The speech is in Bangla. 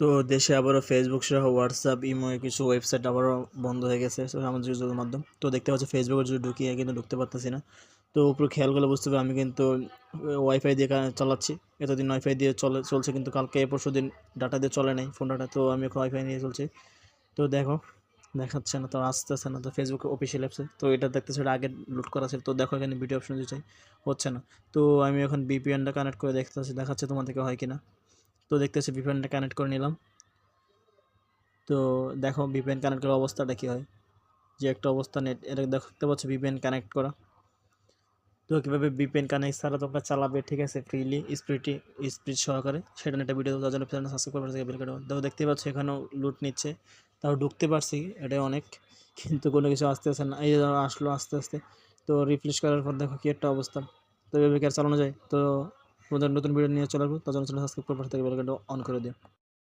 তো দেশে আবারও ফেসবুক সহ হোয়াটসঅ্যাপ, ইমো কিছু ওয়েবসাইট আবারও বন্ধ হয়ে গেছে সামাজিক যোগাযোগের মাধ্যম। তো দেখতে পাচ্ছি ফেসবুকে যদি ঢুকি কিন্তু ঢুকতে পারতেছি না। তো উপরে খেয়াল করলে বুঝতে পারি আমি কিন্তু ওয়াইফাই দিয়ে চালাচ্ছি। এতদিন ওয়াইফাই দিয়ে চলছে, কিন্তু কালকে পরশু দিন ডাটা দিয়ে চলে নাই ফোন ডাটা, তো আমি এখন ওয়াইফাই নিয়ে চলছি। তো দেখো দেখাচ্ছে না, তো আসতেছে না। তো ফেসবুক অফিসিয়াল অ্যাপসে তো এটা দেখতেছে, এটা আগে লোড করা ছিল। তো দেখো এখানে ভিডিও অপশন দিতে চাই, হচ্ছে না। তো আমি এখন ভিপিএনটা কানেক্ট করে দেখাচ্ছে তোমাদেরকে হয় কিনা। তো দেখতেছি ভিপিএনটা কানেক্ট করে নিলাম। তো দেখো ভিপিএন কানেক্ট করার অবস্থাটা কী হয়, যে একটা অবস্থা নেট এটা দেখতে পাচ্ছ ভিপিএন কানেক্ট করা। তো কীভাবে ভিপিএন কানেক্ট ছাড়া তোমরা চালাবে, ঠিক আছে, ফ্রিলি স্পিড সহকারে, সেটা একটা ভিডিও তার জন্য চ্যানেল সাবস্ক্রাইব করে বেল করে দেখো দেখতে পাচ্ছ এখানেও লুট নিচ্ছে। তাও ঢুকতে পারছি, এটাই অনেক। কিন্তু কোনো কিছু আসতেছে না, এই যে আসলো আস্তে আস্তে। তো রিফ্রেশ করার পর দেখো কী একটা অবস্থা। তো এভাবে কি আর চালানো যায়? তো তোমাদের নতুন ভিডিও নিয়ে চলে আসবো, তার জন্য চ্যানেল সাবস্ক্রাইব করে পাশে থেকে বেল অন করে দিও।